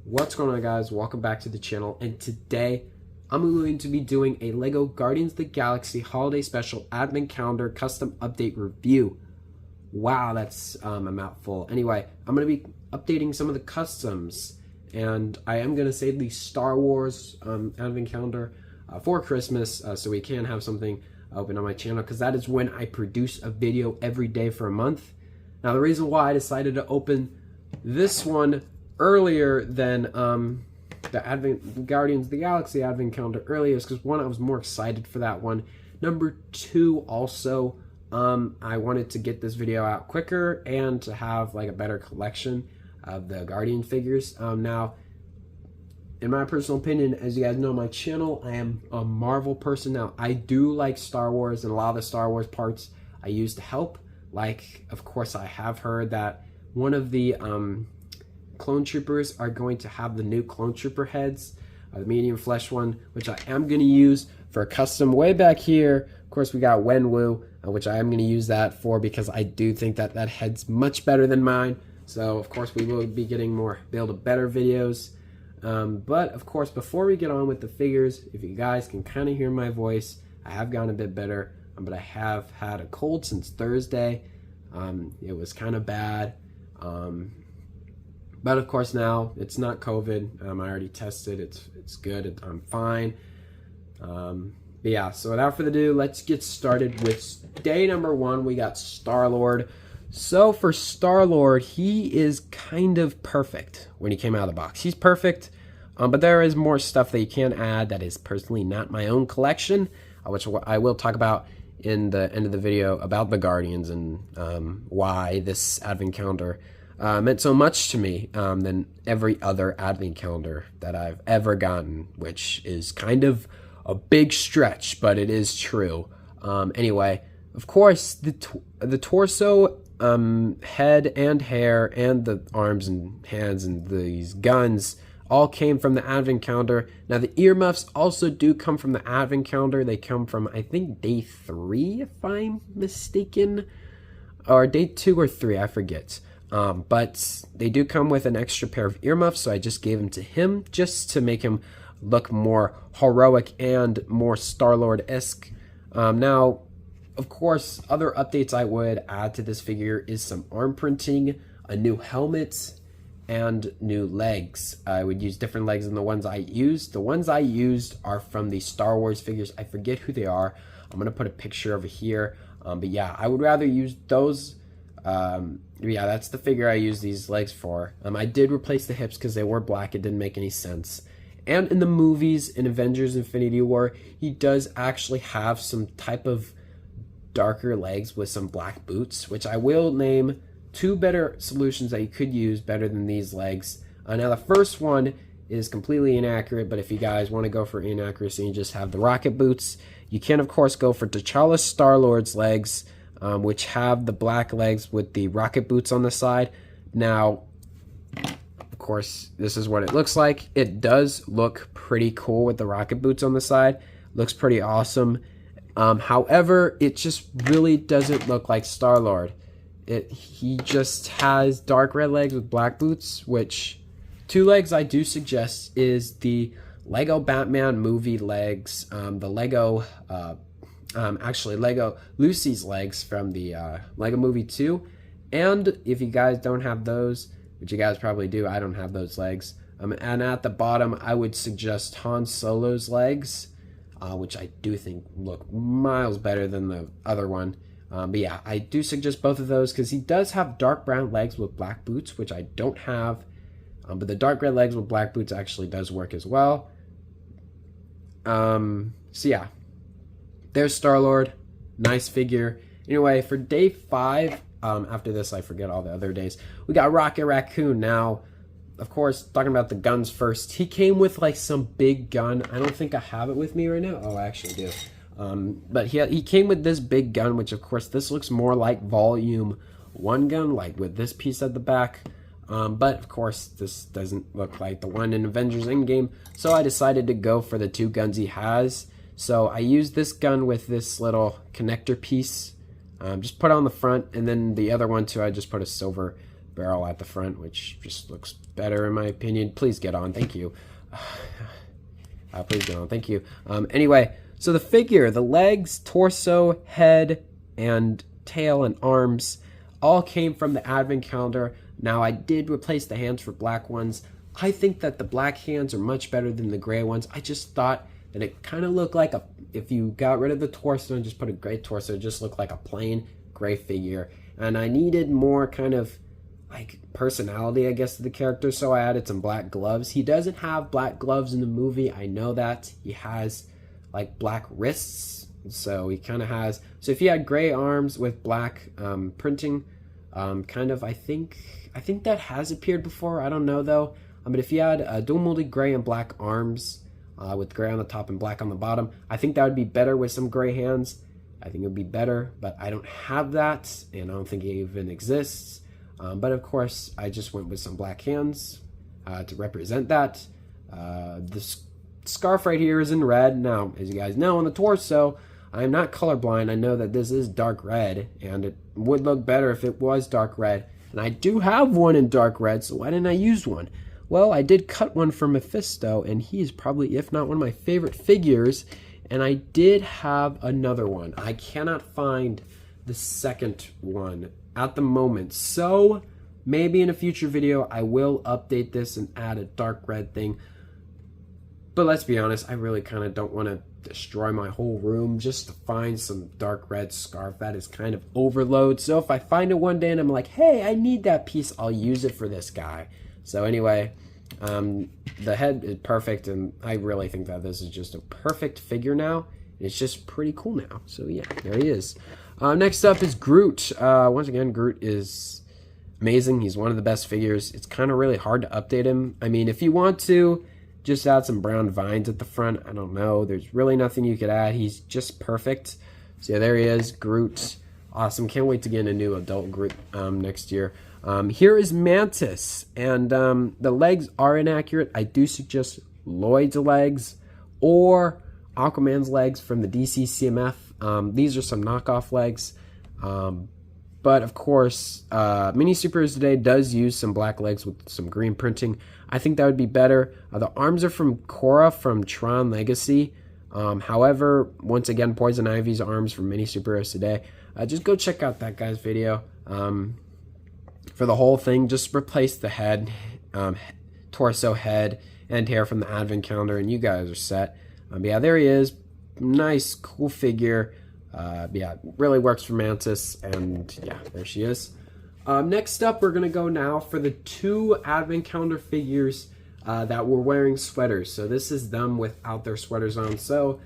What's going on, guys? Welcome back to the channel, and today I'm going to be doing a LEGO Guardians of the Galaxy Holiday Special Advent Calendar Custom Update Review. Wow, that's a mouthful. Anyway, I'm going to be updating some of the customs, and I am going to save the Star Wars Advent Calendar for Christmas, so we can have something open on my channel, because that is when I produce a video every day for a month. Now, the reason why I decided to open this one earlier than the Guardians of the Galaxy Advent Calendar earlier is because, one, I was more excited for that one. Number two, also, I wanted to get this video out quicker and to have like a better collection of the Guardian figures. Now, in my personal opinion, as you guys know, my channel, I am a Marvel person. Now, I do like Star Wars, and a lot of the Star Wars parts I use to help. Like, of course, I have heard that one of the clone troopers are going to have the new clone trooper heads, the medium flesh one, which I am going to use for a custom way back here. Of course, we got Wenwu, which I am going to use that for, because I do think that that head's much better than mine. So, of course, we will be getting more build a better videos. But, of course, before we get on with the figures, if you guys can kind of hear my voice, I have gotten a bit better, but I have had a cold since Thursday. It was kind of bad. But of course now it's not COVID. I already tested. It's good. I'm fine. But yeah. So without further ado, let's get started with day number one. We got StarLord. So for StarLord, he is kind of perfect when he came out of the box. He's perfect. But there is more stuff that you can add that is personally not my own collection, which I will talk about in the end of the video about the Guardians and why this Advent Calendar meant so much to me than every other Advent Calendar that I've ever gotten, which is kind of a big stretch, but it is true. Anyway, of course, the torso, head and hair, and the arms and hands and these guns all came from the Advent Calendar. Now, the earmuffs also do come from the Advent Calendar. They come from, I think, day 3, if I'm mistaken, or day 2 or 3, I forget. But they do come with an extra pair of earmuffs, so I just gave them to him just to make him look more heroic and more StarLord-esque. Now, of course, other updates I would add to this figure is some arm printing, a new helmet, and new legs. I would use different legs than the ones I used. The ones I used are from the Star Wars figures. I forget who they are. I'm going to put a picture over here. But yeah, I would rather use those. Yeah, that's the figure I use these legs for. I did replace the hips because they were black. It didn't make any sense. And in the movies, in Avengers Infinity War, he does actually have some type of darker legs with some black boots, which I will name 2 better solutions that you could use better than these legs. Now, the first one is completely inaccurate, but if you guys want to go for inaccuracy and just have the rocket boots, you can, of course, go for T'Challa Star-Lord's legs, which have the black legs with the rocket boots on the side. Now, of course, this is what it looks like. It does look pretty cool with the rocket boots on the side. Looks pretty awesome. However, it just really doesn't look like StarLord. He just has dark red legs with black boots, which 2 legs I do suggest is the Lego Batman movie legs, the Lego Lucy's legs from the Lego Movie 2. And if you guys don't have those, which you guys probably do, I don't have those legs. And at the bottom, I would suggest Han Solo's legs, which I do think look miles better than the other one. But yeah, I do suggest both of those because he does have dark brown legs with black boots, which I don't have. But the dark red legs with black boots actually does work as well. So yeah, there's StarLord. Nice figure. Anyway, for day 5, after this, I forget all the other days, we got Rocket Raccoon. Now, of course, talking about the guns first, he came with like some big gun. I don't think I have it with me right now. Oh, I actually do. But he came with this big gun, which of course this looks more like Volume 1 gun, like with this piece at the back. But of course this doesn't look like the one in Avengers Endgame, so I decided to go for the 2 guns he has. So I used this gun with this little connector piece, just put on the front, and then the other one too, I just put a silver barrel at the front, which just looks better in my opinion. Please get on. Thank you. Please get on. Thank you. Anyway, so the figure, the legs, torso, head, and tail and arms all came from the advent calendar. Now, I did replace the hands for black ones. I think that the black hands are much better than the gray ones. I just thought that it kind of looked like if you got rid of the torso and just put a gray torso, it just looked like a plain gray figure. And I needed more kind of like personality, I guess, to the character, so I added some black gloves. He doesn't have black gloves in the movie. I know that. He has like black wrists, so he kind of has. So if he had gray arms with black printing, kind of, I think that has appeared before. I don't know though. But if he had dual molded gray and black arms with gray on the top and black on the bottom, I think that would be better with some gray hands. I think it would be better, but I don't have that, and I don't think it even exists. But of course, I just went with some black hands to represent that. The scarf right here is in red. Now, as you guys know, on the torso, I'm not colorblind. I know that this is dark red, and it would look better if it was dark red. And I do have one in dark red, so why didn't I use one? Well, I did cut one for Mephisto, and he's probably, if not one of my favorite figures. And I did have another one. I cannot find the second one at the moment. So maybe in a future video, I will update this and add a dark red thing. But let's be honest, I really kind of don't want to destroy my whole room just to find some dark red scarf. That is kind of overload. So if I find it one day and I'm like, hey, I need that piece, I'll use it for this guy. So anyway, the head is perfect, and I really think that this is just a perfect figure now. It's just pretty cool now. So yeah, there he is. Next up is Groot. Once again, Groot is amazing. He's one of the best figures. It's kind of really hard to update him. I mean, if you want to just add some brown vines at the front, I don't know. There's really nothing you could add. He's just perfect. So yeah, there he is, Groot. Awesome. Can't wait to get a new adult Groot next year. Here is Mantis, and the legs are inaccurate. I do suggest Lloyd's legs or Aquaman's legs from the DC CMF. These are some knockoff legs, but of course, Mini Superheroes Today does use some black legs with some green printing. I think that would be better. The arms are from Korra from Tron Legacy. However, once again, Poison Ivy's arms from Mini Superheroes Today. Just go check out that guy's video. For the whole thing, just replace the head, torso, head, and hair from the advent calendar, and you guys are set. Yeah, there he is. Nice, cool figure. Yeah, really works for Mantis, and yeah, there she is. Next up, we're going to go now for the two advent calendar figures that were wearing sweaters. So this is them without their sweaters on. So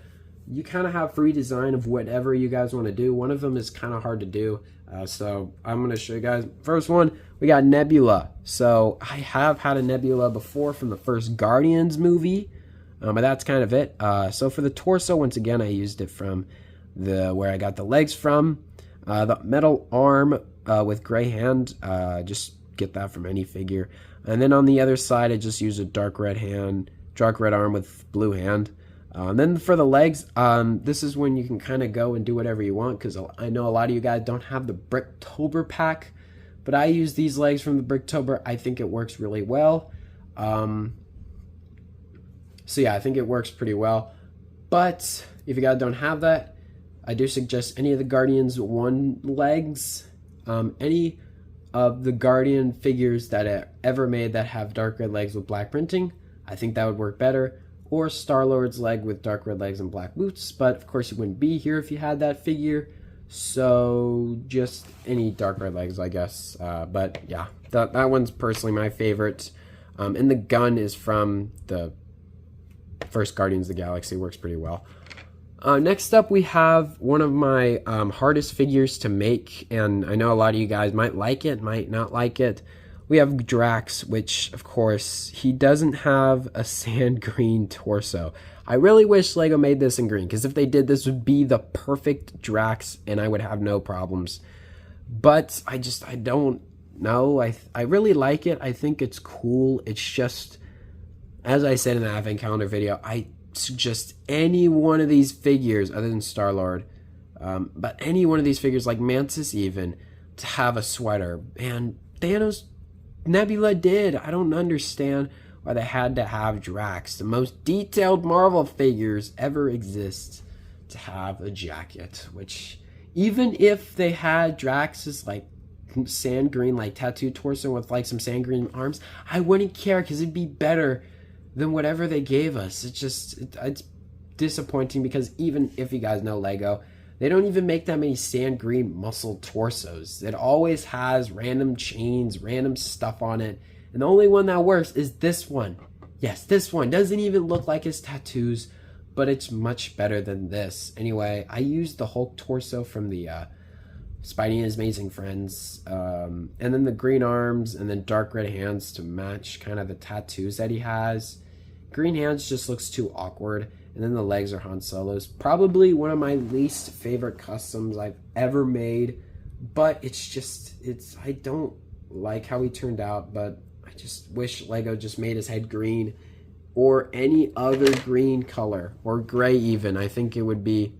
you kind of have free design of whatever you guys want to do. One of them is kind of hard to do. So I'm going to show you guys. First one, we got Nebula. So I have had a Nebula before from the first Guardians movie, but that's kind of it. So for the torso, once again, I used it from where I got the legs from. The metal arm with gray hand, just get that from any figure. And then on the other side, I just used a dark red arm with blue hand. And then for the legs, this is when you can kind of go and do whatever you want, because I know a lot of you guys don't have the Bricktober pack, but I use these legs from the Bricktober. I think it works really well. So yeah, I think it works pretty well. But if you guys don't have that, I do suggest any of the Guardians 1 legs, any of the Guardian figures that are ever made that have dark red legs with black printing. I think that would work better. Or StarLord's leg with dark red legs and black boots, but of course you wouldn't be here if you had that figure, so just any dark red legs, I guess. But yeah, that one's personally my favorite. And the gun is from the first Guardians of the Galaxy, works pretty well. Next up, we have one of my hardest figures to make, and I know a lot of you guys might like it, might not like it. We have Drax, which, of course, he doesn't have a sand green torso. I really wish LEGO made this in green, because if they did, this would be the perfect Drax, and I would have no problems. But I don't know. I really like it. I think it's cool. It's just, as I said in the Advent Calendar video, I suggest any one of these figures, other than StarLord, but any one of these figures, like Mantis even, to have a sweater. And Thanos Nebula did. I don't understand why they had to have Drax, the most detailed Marvel figures ever exist, to have a jacket. Which, even if they had Drax's like sand green like tattooed torso with like some sand green arms, I wouldn't care because it'd be better than whatever they gave us. It's disappointing because even if you guys know Lego, they don't even make that many sand green muscle torsos. It always has random chains, random stuff on it. And the only one that works is this one. Yes, this one doesn't even look like his tattoos, but it's much better than this. Anyway, I used the Hulk torso from the Spidey and His Amazing Friends, and then the green arms and then dark red hands to match kind of the tattoos that he has. Green hands just looks too awkward, and then the legs are Han Solo's. Probably one of my least favorite customs I've ever made, but I don't like how he turned out, but I just wish Lego just made his head green or any other green color, or gray even. I think it would be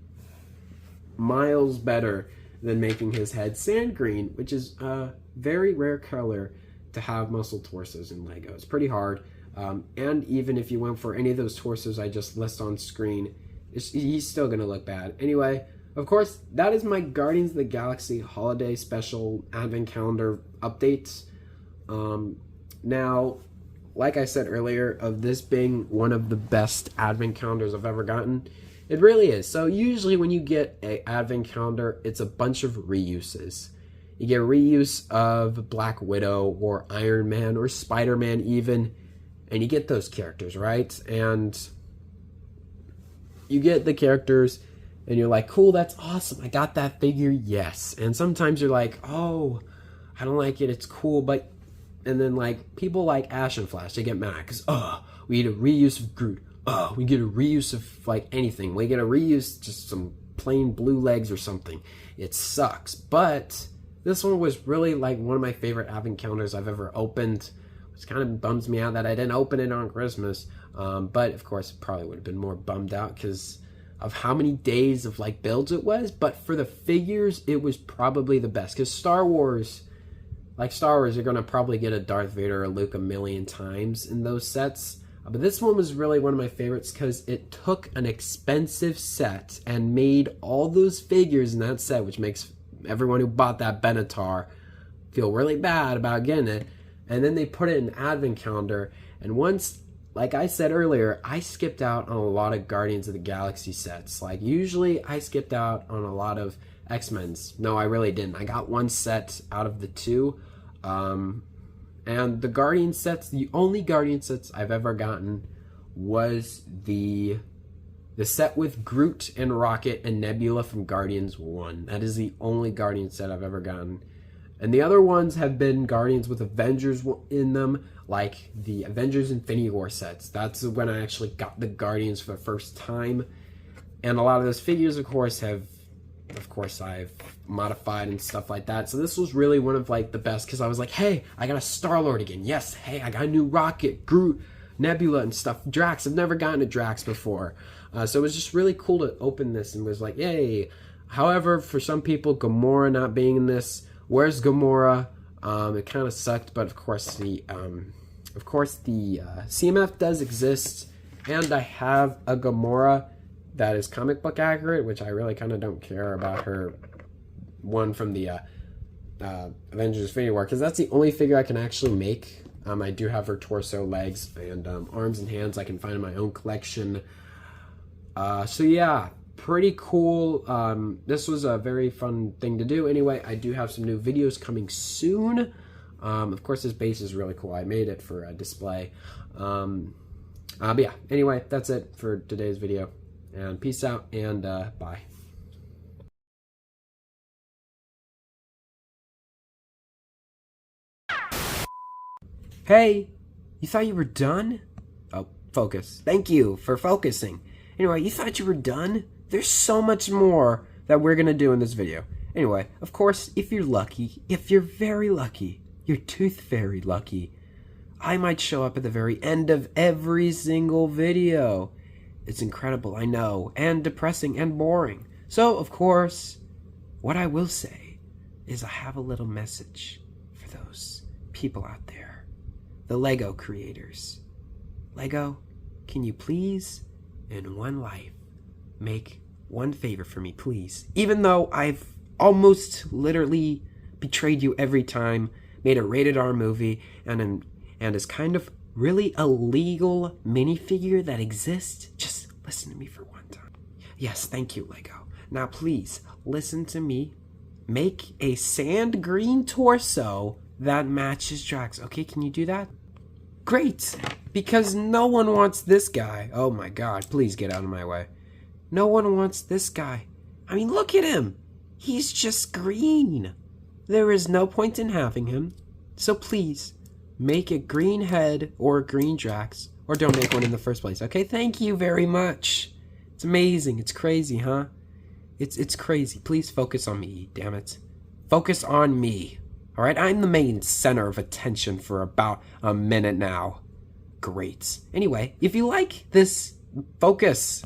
miles better than making his head sand green, which is a very rare color to have muscle torsos in Lego. It's pretty hard. And even if you went for any of those torsos I just list on screen, he's still going to look bad. Anyway, of course, that is my Guardians of the Galaxy Holiday Special Advent Calendar updates. Now, like I said earlier, of this being one of the best Advent calendars I've ever gotten, it really is. So usually when you get an Advent calendar, it's a bunch of reuses. You get a reuse of Black Widow or Iron Man or Spider-Man even, and you get those characters, right? And you get the characters and you're like, cool, that's awesome. I got that figure, yes. And sometimes you're like, oh, I don't like it, it's cool, but... And then like people like Ash and Flash, they get mad because, we get a reuse of Groot. We get a reuse of like anything. We get a reuse just some plain blue legs or something. It sucks. But this one was really like one of my favorite Advent calendars I've ever opened. Which kind of bums me out that I didn't open it on Christmas. But of course, it probably would have been more bummed out because of how many days of like builds it was. But for the figures, it was probably the best. Because Star Wars, you're going to probably get a Darth Vader or Luke a million times in those sets. But this one was really one of my favorites because it took an expensive set and made all those figures in that set, which makes everyone who bought that Benatar feel really bad about getting it. And then they put it in an Advent calendar. And once, like I said earlier, I skipped out on a lot of Guardians of the Galaxy sets. Like usually I skipped out on a lot of X-Men's. No, I really didn't. I got one set out of the two. And the Guardian sets, the only Guardian sets I've ever gotten was the set with Groot and Rocket and Nebula from Guardians 1. That is the only Guardian set I've ever gotten. And the other ones have been Guardians with Avengers in them, like the Avengers Infinity War sets. That's when I actually got the Guardians for the first time. And a lot of those figures, of course, I've modified and stuff like that. So this was really one of like the best because I was like, hey, I got a StarLord again. Yes, hey, I got a new Rocket, Groot, Nebula and stuff. Drax, I've never gotten a Drax before. So it was just really cool to open this and was like, yay. However, for some people, Gamora not being in this, where's Gamora? It kind of sucked, but of course the CMF does exist, and I have a Gamora that is comic book accurate, which I really kind of don't care about her one from the Avengers Infinity War, because that's the only figure I can actually make. I do have her torso, legs, and arms and hands I can find in my own collection. So yeah, pretty cool. This was a very fun thing to do. Anyway, I do have some new videos coming soon. Of course, this base is really cool. I made it for a display. But yeah, anyway, that's it for today's video. And peace out, and bye. Hey, you thought you were done? Oh, focus. Thank you for focusing. Anyway, you thought you were done? There's so much more that we're going to do in this video. Anyway, of course, if you're lucky, if you're very lucky, you're tooth fairy lucky, I might show up at the very end of every single video. It's incredible, I know, and depressing and boring. So, of course, what I will say is I have a little message for those people out there the Lego creators. Lego, can you please, in one life, make one favor for me, please? Even though I've almost literally betrayed you every time, made a rated R movie, and is kind of really a legal minifigure that exists, just listen to me for one time. Yes, thank you, Lego. Now please, listen to me. Make a sand green torso that matches Drax. Okay, can you do that? Great, because no one wants this guy. Oh my god, please get out of my way. No one wants this guy. I mean, look at him. He's just green. There is no point in having him. So please, make a green head or a green Drax, or don't make one in the first place. Okay, thank you very much. It's amazing. It's crazy, huh? It's crazy. Please focus on me, damn it. Focus on me. All right, I'm the main center of attention for about a minute now. Great. Anyway, if you like this, focus.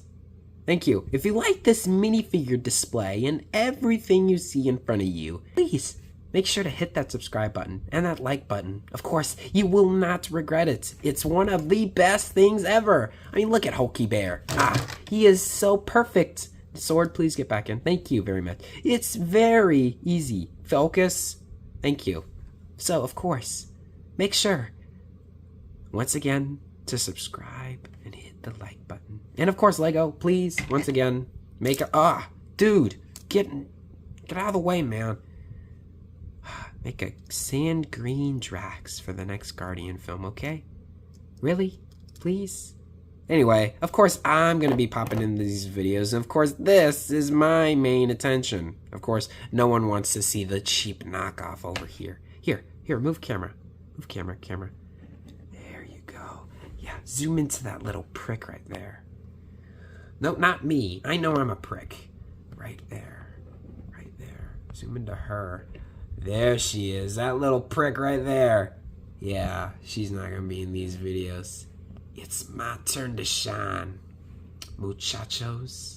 Thank you. If you like this minifigure display and everything you see in front of you, please make sure to hit that subscribe button and that like button. Of course, you will not regret it. It's one of the best things ever. I mean, look at Hulky Bear. He is so perfect. Sword, please get back in. Thank you very much. It's very easy. Focus. Thank you. So, of course, make sure, once again, to subscribe and hit the like button. And of course, Lego, please, once again, make a... dude, get out of the way, man. Make a sand green Drax for the next Guardian film, okay? Really? Please? Anyway, of course, I'm going to be popping in these videos, and of course, this is my main attention. Of course, no one wants to see the cheap knockoff over here. Here, move camera. Move camera. There you go. Yeah, zoom into that little prick right there. No, not me. I know I'm a prick. Right there. Zoom into her. There she is, that little prick right there. Yeah, she's not going to be in these videos. It's my turn to shine, muchachos.